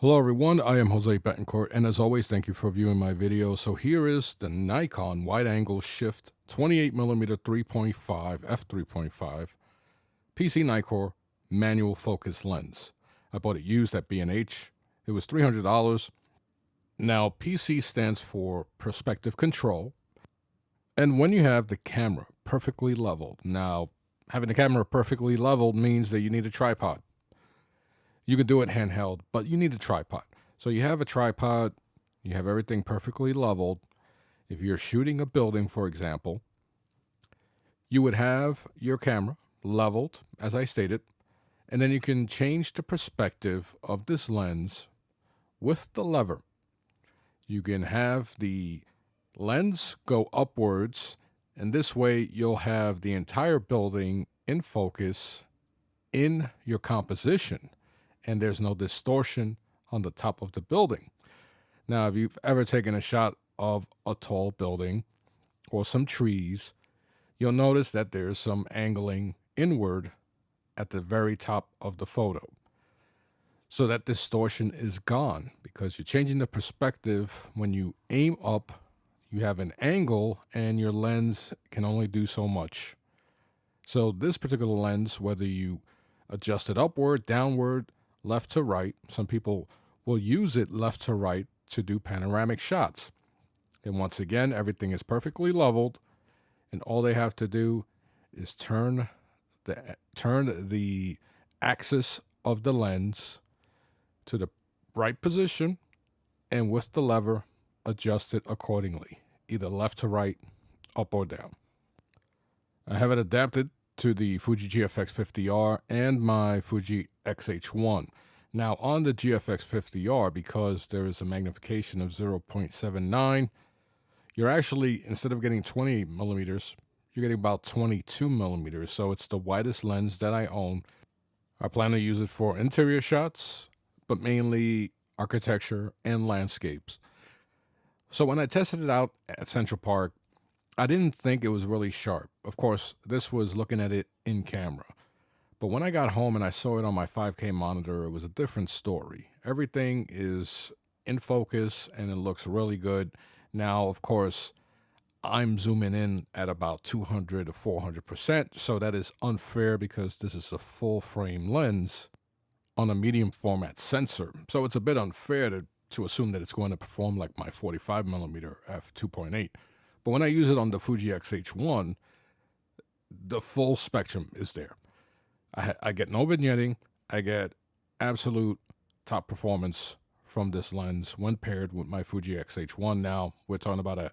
Hello everyone, I am Jose Betancourt, and as always, thank you for viewing my video. So here is the Nikon wide-angle shift 28mm 3.5 f3.5 PC Nikkor manual focus lens. I bought it used at B&H. It was $300. Now, PC stands for perspective control, and when you have the camera perfectly leveled, now having the camera perfectly leveled means that you need a tripod. You can do it handheld, but you need a tripod. So you have a tripod, you have everything perfectly leveled. If you're shooting a building, for example, you would have your camera leveled, as I stated, and then you can change the perspective of this lens with the lever. You can have the lens go upwards, and this way you'll have the entire building in focus in your composition, and there's no distortion on the top of the building. Now, if you've ever taken a shot of a tall building or some trees, you'll notice that there's some angling inward at the very top of the photo. So that distortion is gone because you're changing the perspective. When you aim up, you have an angle and your lens can only do so much. So this particular lens, whether you adjust it upward, downward, left to right, some people will use it left to right to do panoramic shots. And once again, everything is perfectly leveled, and all they have to do is turn the axis of the lens to the right position, and with the lever, adjust it accordingly, either left to right, up or down. I have it adapted to the Fuji GFX 50R and my Fuji XH1. Now on the GFX 50R, because there is a magnification of 0.79, you're actually, instead of getting 28 millimeters, you're getting about 22 millimeters. So it's the widest lens that I own. I plan to use it for interior shots, but mainly architecture and landscapes. So when I tested it out at Central Park, I didn't think it was really sharp. Of course, this was looking at it in camera. But when I got home and I saw it on my 5K monitor, it was a different story. Everything is in focus and it looks really good. Now, of course, I'm zooming in at about 200 to 400%. So that is unfair because this is a full frame lens on a medium format sensor. So it's a bit unfair to assume that it's going to perform like my 45mm f2.8. But when I use it on the Fuji XH1, the full spectrum is there. I get no vignetting. I get absolute top performance from this lens when paired with my Fuji XH1. Now we're talking about a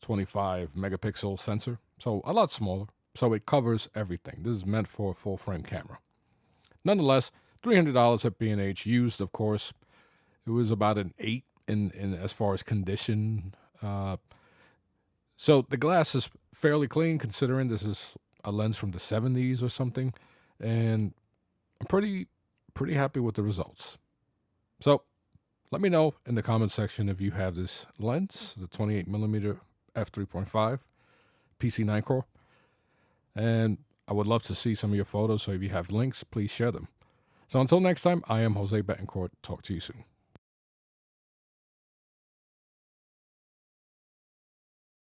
25 megapixel sensor, so a lot smaller. So it covers everything. This is meant for a full frame camera. Nonetheless, $300 at B&H used, of course. It was about an 8 in as far as condition. So the glass is fairly clean considering this is a lens from the 70s or something. And I'm pretty happy with the results. So let me know in the comment section if you have this lens, the 28mm f3.5 PC Nikkor. And I would love to see some of your photos. So if you have links, please share them. So until next time, I am Jose Betancourt. Talk to you soon.